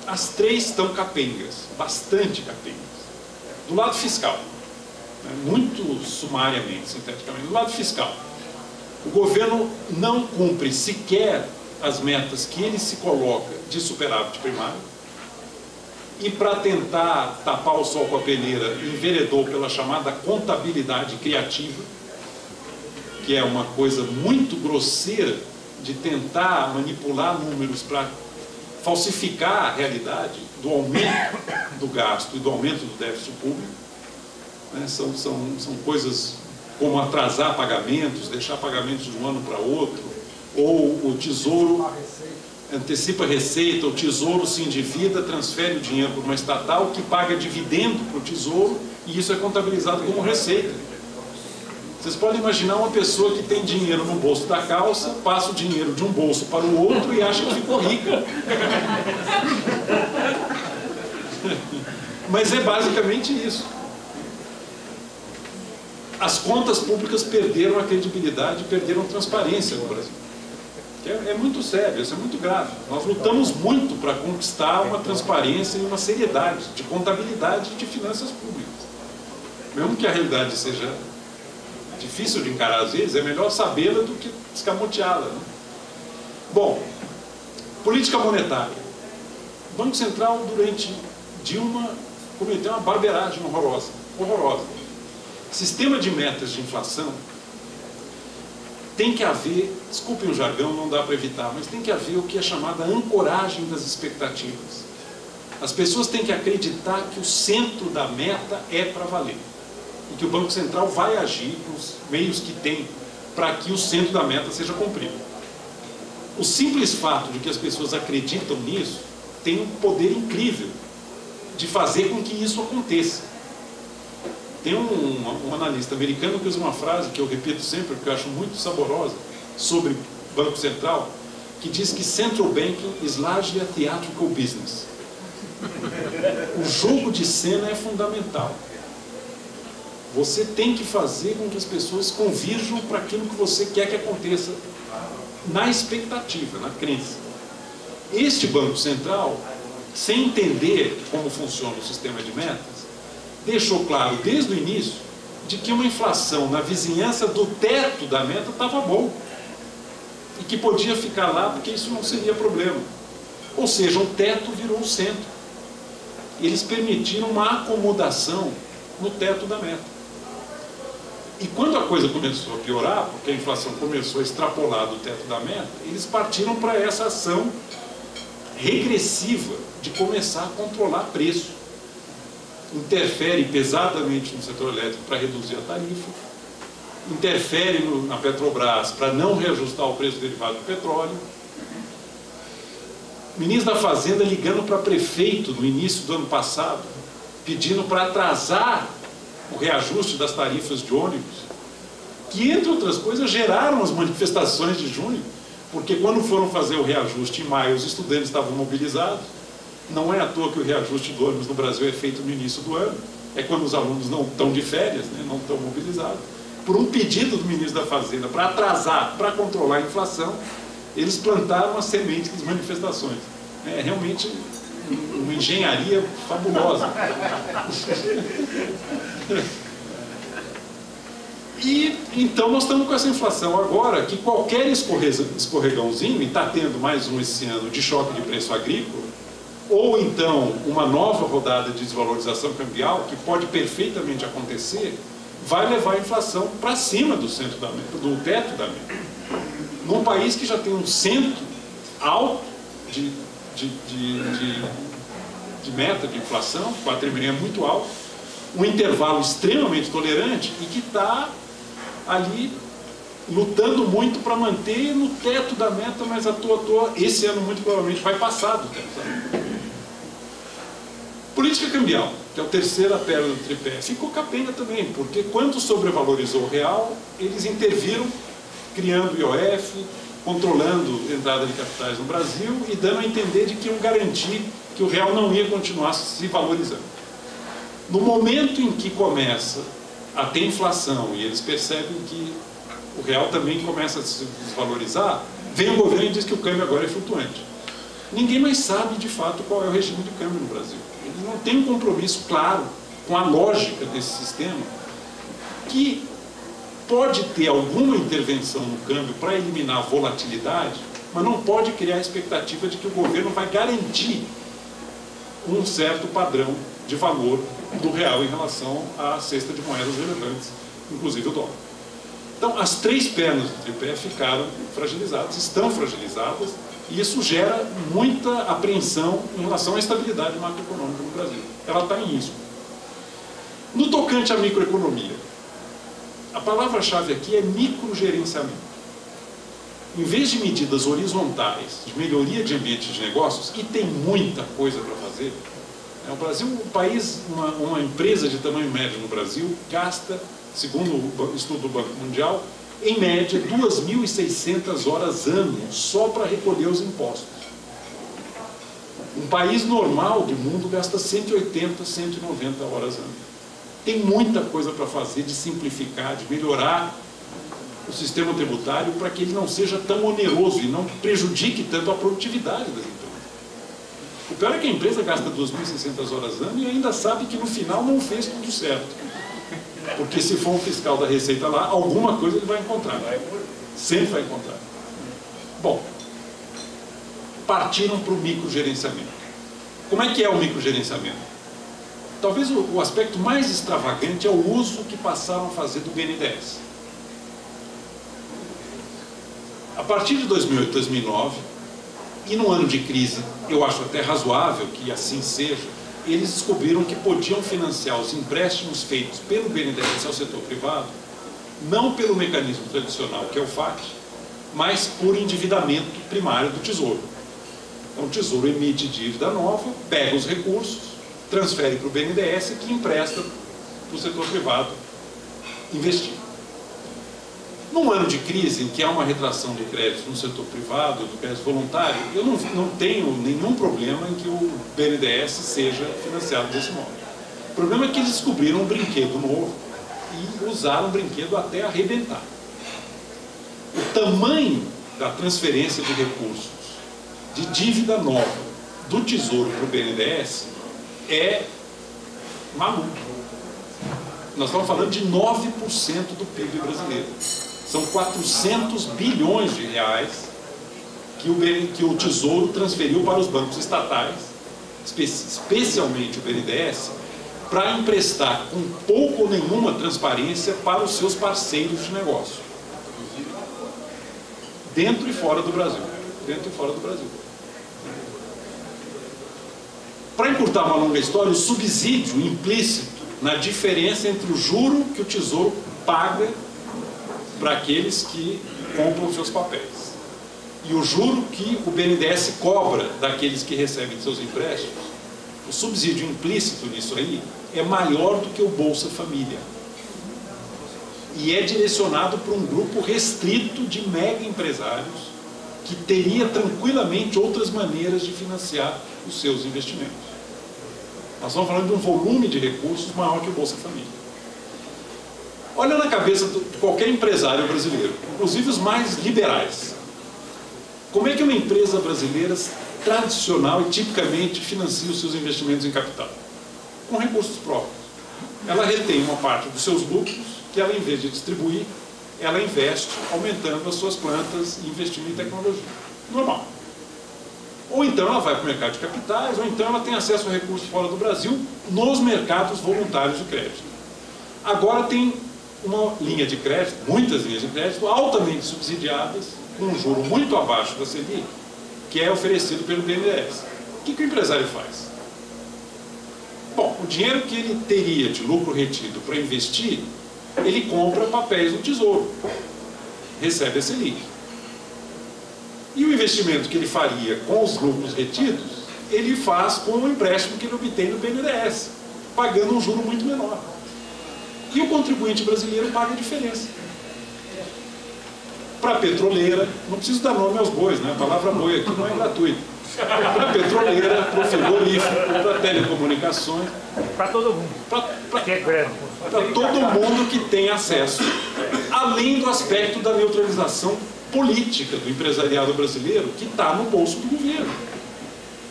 As três estão capengas, bastante capengas. Do lado fiscal, né, muito sumariamente, sinteticamente, do lado fiscal, o governo não cumpre sequer as metas que ele se coloca de superávit primário, e para tentar tapar o sol com a peneira, enveredou pela chamada contabilidade criativa, que é uma coisa muito grosseira de tentar manipular números para falsificar a realidade do aumento do gasto e do aumento do déficit público, né? São coisas como atrasar pagamentos, deixar pagamentos de um ano para outro, ou o Tesouro antecipa a receita, o Tesouro se endivida, transfere o dinheiro para uma estatal que paga dividendo para o Tesouro, e isso é contabilizado como receita. Vocês podem imaginar uma pessoa que tem dinheiro no bolso da calça, passa o dinheiro de um bolso para o outro e acha que ficou rica. Mas é basicamente isso. As contas públicas perderam a credibilidade, perderam a transparência no Brasil. É muito sério, isso é muito grave. Nós lutamos muito para conquistar uma transparência e uma seriedade de contabilidade e de finanças públicas. Mesmo que a realidade seja difícil de encarar às vezes, é melhor sabê-la do que escamoteá-la, né? Bom, política monetária. O Banco Central, durante Dilma, cometeu uma barbeiragem horrorosa. Sistema de metas de inflação tem que haver, desculpem o jargão, não dá para evitar, mas tem que haver o que é chamada ancoragem das expectativas. As pessoas têm que acreditar que o centro da meta é para valer e que o Banco Central vai agir nos meios que tem para que o centro da meta seja cumprido. O simples fato de que as pessoas acreditam nisso tem um poder incrível de fazer com que isso aconteça. Tem um analista americano que usa uma frase que eu repito sempre, porque eu acho muito saborosa, sobre Banco Central, que diz que Central Banking is largely a theatrical business. O jogo de cena é fundamental. Você tem que fazer com que as pessoas convirjam para aquilo que você quer que aconteça, na expectativa, na crença. Este Banco Central, sem entender como funciona o sistema de metas, deixou claro desde o início de que uma inflação na vizinhança do teto da meta estava bom e que podia ficar lá porque isso não seria problema. Ou seja, o teto virou o centro. Eles permitiram uma acomodação no teto da meta. E quando a coisa começou a piorar, porque a inflação começou a extrapolar do teto da meta, eles partiram para essa ação regressiva de começar a controlar preço. Interfere pesadamente no setor elétrico para reduzir a tarifa, interfere na Petrobras para não reajustar o preço derivado do petróleo. O ministro da Fazenda ligando para prefeito no início do ano passado, pedindo para atrasar o reajuste das tarifas de ônibus, que, entre outras coisas, geraram as manifestações de junho, porque quando foram fazer o reajuste em maio, os estudantes estavam mobilizados. Não é à toa que o reajuste do ônibus no Brasil é feito no início do ano, é quando os alunos não estão de férias, né, não estão mobilizados. Por um pedido do ministro da Fazenda para atrasar, para controlar a inflação, eles plantaram a semente das manifestações. É realmente uma engenharia fabulosa. E então nós estamos com essa inflação agora, que qualquer escorregãozinho, e está tendo mais um esse ano de choque de preço agrícola, ou então uma nova rodada de desvalorização cambial, que pode perfeitamente acontecer, vai levar a inflação para cima do centro da meta, do teto da meta. Num país que já tem um centro alto de meta de inflação, 4,5% é muito alto, um intervalo extremamente tolerante e que está ali lutando muito para manter no teto da meta, mas à toa, esse ano muito provavelmente vai passar do teto da meta. Política cambial, que é a terceira perna do tripé, ficou capenga também, porque quando sobrevalorizou o real, eles interviram, criando IOF, controlando a entrada de capitais no Brasil e dando a entender de que iam garantir que o real não ia continuar se valorizando. No momento em que começa a ter inflação e eles percebem que o real também começa a se desvalorizar, vem o governo e diz que o câmbio agora é flutuante. Ninguém mais sabe de fato qual é o regime de câmbio no Brasil. Eles não têm um compromisso claro com a lógica desse sistema, que pode ter alguma intervenção no câmbio para eliminar a volatilidade, mas não pode criar a expectativa de que o governo vai garantir um certo padrão de valor do real em relação à cesta de moedas relevantes, inclusive o dólar. Então, as três pernas do tripé ficaram fragilizadas, estão fragilizadas, e isso gera muita apreensão em relação à estabilidade macroeconômica no Brasil. Ela está em risco. No tocante à microeconomia, a palavra-chave aqui é microgerenciamento. Em vez de medidas horizontais, de melhoria de ambiente de negócios, e tem muita coisa para fazer, o Brasil, um país, uma empresa de tamanho médio no Brasil, gasta, segundo o estudo do Banco Mundial, em média 2.600 horas ano só para recolher os impostos. Um país normal do mundo gasta 180, 190 horas ano. Tem muita coisa para fazer de simplificar, de melhorar o sistema tributário para que ele não seja tão oneroso e não prejudique tanto a produtividade das empresas. O pior é que a empresa gasta 2.600 horas ano e ainda sabe que no final não fez tudo certo. Porque se for um fiscal da Receita lá, alguma coisa ele vai encontrar. Sempre vai encontrar. Bom, partiram para o microgerenciamento. Como é que é o microgerenciamento? Talvez o aspecto mais extravagante é o uso que passaram a fazer do BNDES. A partir de 2008, 2009, e no ano de crise, eu acho até razoável que assim seja, eles descobriram que podiam financiar os empréstimos feitos pelo BNDES ao setor privado, não pelo mecanismo tradicional, que é o FAT, mas por endividamento primário do Tesouro. Então o Tesouro emite dívida nova, pega os recursos, transfere para o BNDES, que empresta para o setor privado investir. Num ano de crise, em que há uma retração do crédito no setor privado, do crédito voluntário, eu não tenho nenhum problema em que o BNDES seja financiado desse modo. O problema é que eles descobriram um brinquedo novo e usaram o brinquedo até arrebentar. O tamanho da transferência de recursos de dívida nova do Tesouro para o BNDES é maluco. Nós estamos falando de 9% do PIB brasileiro. São 400 bilhões de reais que o Tesouro transferiu para os bancos estatais, especialmente o BNDES, para emprestar com pouco ou nenhuma transparência para os seus parceiros de negócio. Dentro e fora do Brasil. Dentro e fora do Brasil. Para encurtar uma longa história, o subsídio implícito na diferença entre o juro que o Tesouro paga para aqueles que compram seus papéis e o juro que o BNDES cobra daqueles que recebem seus empréstimos, o subsídio implícito nisso aí é maior do que o Bolsa Família. E é direcionado para um grupo restrito de mega empresários que teria tranquilamente outras maneiras de financiar os seus investimentos. Nós estamos falando de um volume de recursos maior que o Bolsa Família. Olha na cabeça de qualquer empresário brasileiro, inclusive os mais liberais. Como é que uma empresa brasileira tradicional e tipicamente financia os seus investimentos em capital? Com recursos próprios. Ela retém uma parte dos seus lucros que ela, em vez de distribuir, ela investe aumentando as suas plantas e investindo em tecnologia. Normal. Ou então ela vai para o mercado de capitais, ou então ela tem acesso a recursos fora do Brasil nos mercados voluntários de crédito. Agora tem uma linha de crédito, muitas linhas de crédito, altamente subsidiadas, com um juro muito abaixo da Selic, que é oferecido pelo BNDES. O que o empresário faz? Bom, o dinheiro que ele teria de lucro retido para investir, ele compra papéis do Tesouro, recebe a Selic. E o investimento que ele faria com os lucros retidos, ele faz com o empréstimo que ele obtém no BNDES, pagando um juro muito menor. E o contribuinte brasileiro paga a diferença. Para a petroleira, não preciso dar nome aos bois, né? A palavra boi aqui não é gratuita. Para a petroleira, para o frigorífico, para telecomunicações. Para todo mundo. Para todo mundo que tem acesso, além do aspecto da neutralização política do empresariado brasileiro, que está no bolso do governo.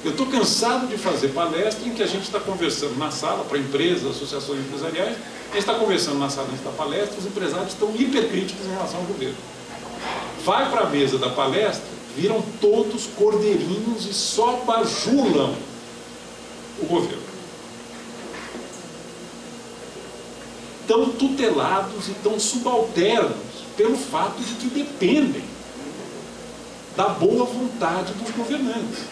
Eu estou cansado de fazer palestra em que a gente está conversando na sala, para empresas, associações empresariais, a gente está conversando na sala da palestra, os empresários estão hipercríticos em relação ao governo. Vai para a mesa da palestra, viram todos cordeirinhos e só bajulam o governo. Tão tutelados e tão subalternos pelo fato de que dependem da boa vontade dos governantes.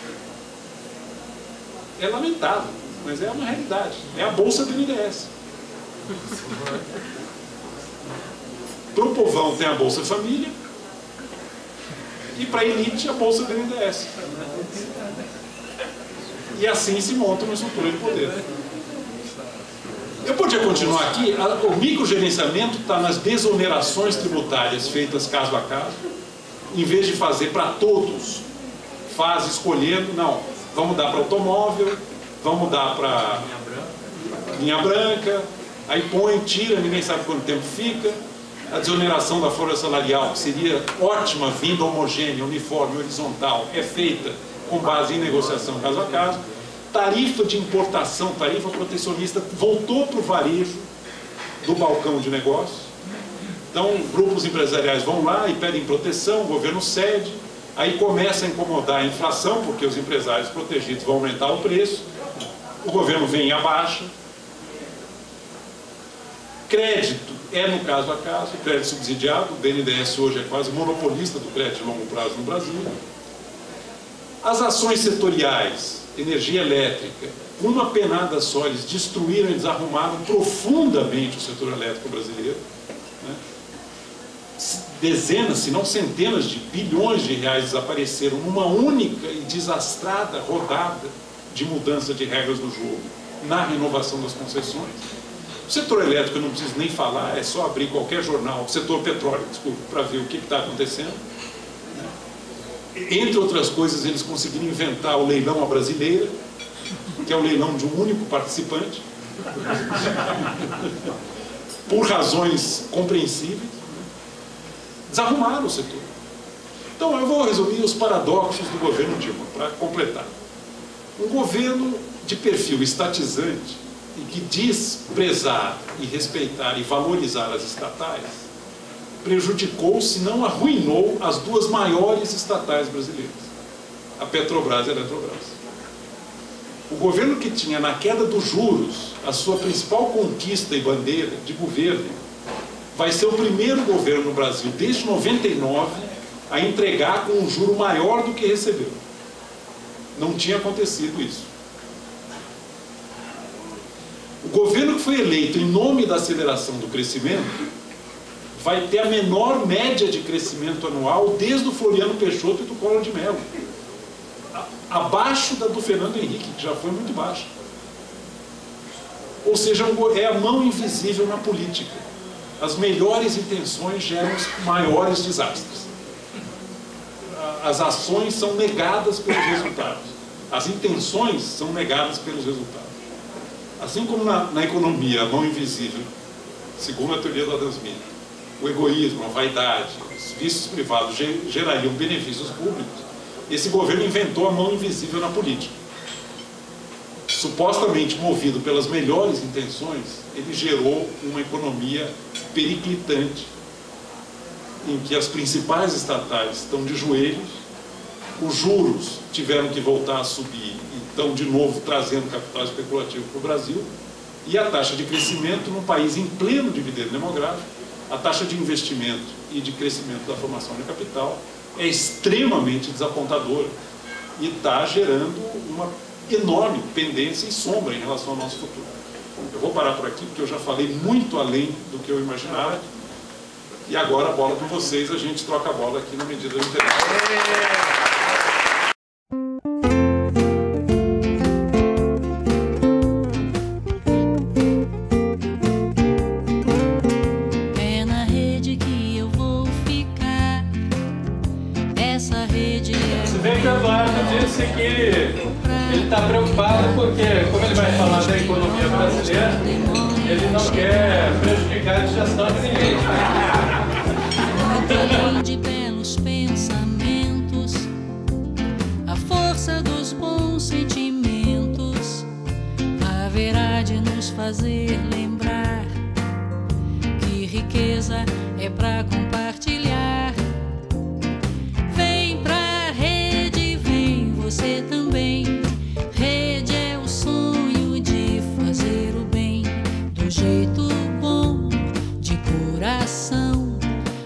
É lamentável, mas é uma realidade. É a Bolsa BNDES. Para o povão tem a Bolsa Família e para a elite a Bolsa BNDES. E assim se monta uma estrutura de poder. Eu podia continuar aqui. O microgerenciamento está nas desonerações tributárias feitas caso a caso. Em vez de fazer para todos, faz escolhendo, não, vamos dar para automóvel, vamos dar para linha branca, aí põe, tira, ninguém sabe quanto tempo fica. A desoneração da folha salarial, que seria ótima, vinda homogênea, uniforme, horizontal, é feita com base em negociação caso a caso. Tarifa de importação, tarifa protecionista, voltou para o varejo do balcão de negócio. Então, grupos empresariais vão lá e pedem proteção, o governo cede, aí começa a incomodar a inflação, porque os empresários protegidos vão aumentar o preço, o governo vem e abaixa. Crédito é no caso a caso, crédito subsidiado, o BNDES hoje é quase monopolista do crédito de longo prazo no Brasil. As ações setoriais, energia elétrica, uma penada só, eles destruíram e desarrumaram profundamente o setor elétrico brasileiro. Né? Dezenas, se não centenas de bilhões de reais desapareceram numa única e desastrada rodada de mudança de regras do jogo na renovação das concessões. O setor elétrico eu não preciso nem falar, é só abrir qualquer jornal, setor petróleo, desculpa, para ver o que está acontecendo. Entre outras coisas, eles conseguiram inventar o leilão à brasileira, que é o leilão de um único participante, por razões compreensíveis. Desarrumaram o setor. Então eu vou resumir os paradoxos do governo Dilma, para completar. Um governo de perfil estatizante e que diz prezar e respeitar e valorizar as estatais, prejudicou, se não arruinou, as duas maiores estatais brasileiras, a Petrobras e a Eletrobras. O governo que tinha, na queda dos juros, a sua principal conquista e bandeira de governo, vai ser o primeiro governo no Brasil, desde 99, a entregar com um juro maior do que recebeu. Não tinha acontecido isso. O governo que foi eleito em nome da aceleração do crescimento vai ter a menor média de crescimento anual desde o Floriano Peixoto e do Collor de Mello. Abaixo da do Fernando Henrique, que já foi muito baixa. Ou seja, é a mão invisível na política. As melhores intenções geram os maiores desastres. As ações são negadas pelos resultados. As intenções são negadas pelos resultados. Assim como na economia, a mão invisível, segundo a teoria do Adam Smith, o egoísmo, a vaidade, os vícios privados gerariam benefícios públicos, esse governo inventou a mão invisível na política. Supostamente movido pelas melhores intenções, ele gerou uma economia periclitante, em que as principais estatais estão de joelhos, os juros tiveram que voltar a subir e estão de novo trazendo capital especulativo para o Brasil, e a taxa de crescimento num país em pleno dividendo demográfico, a taxa de investimento e de crescimento da formação de capital é extremamente desapontadora e está gerando uma enorme pendência e sombra em relação ao nosso futuro. Eu vou parar por aqui porque eu já falei muito além do que eu imaginava, e agora a bola com vocês, a gente troca a bola aqui na medida do interesse. Ele está preocupado porque, como ele vai falar da economia brasileira, ele não quer prejudicar a gestão de ninguém. Além de belos pensamentos, a força dos bons sentimentos haverá de nos fazer lembrar que riqueza é para compartilhar. Vem pra rede, vem você também. Rede é o sonho de fazer o bem do jeito bom, de coração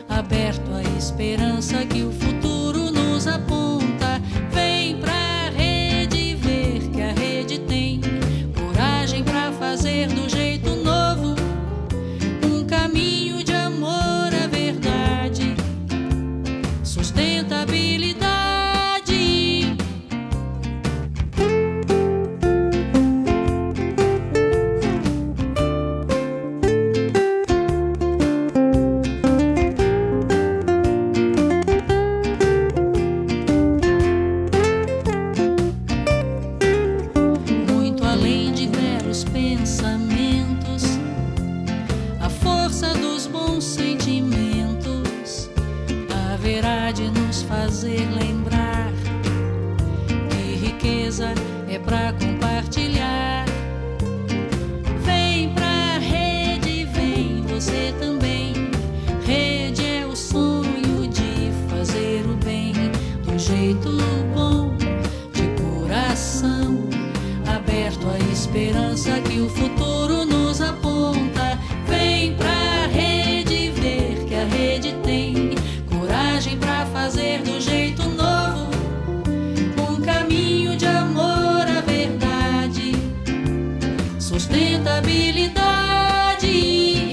aberto à esperança que o futuro nos aponta. Vem pra rede ver que a rede tem coragem pra fazer do jeito novo um caminho de amor à verdade, sustentabilidade. Fazer lembrar que riqueza é pra compartilhar. Vem pra rede, vem você também. Rede é o sonho de fazer o bem do jeito bom, de coração aberto à esperança que o futuro nos aponta. Vem pra rede ver que a rede tem coragem pra fazer do jeito novo um caminho de amor à verdade, sustentabilidade.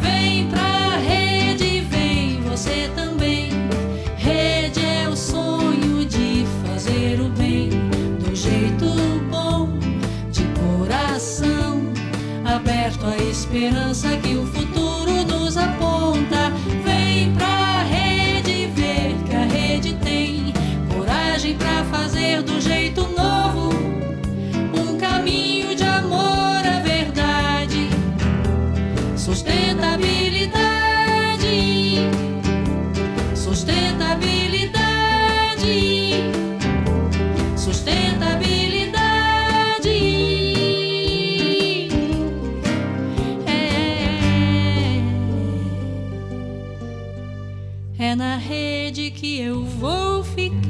Vem pra rede, vem você também. Rede é o sonho de fazer o bem do jeito bom, de coração aberto à esperança que o futuro nos aponta. Vem pra rede ver que a rede tem coragem pra fazer do jeito novo um caminho de amor à verdade, sustentabilidade. Sustentabilidade. Sustentabilidade. É na rede que eu vou ficar.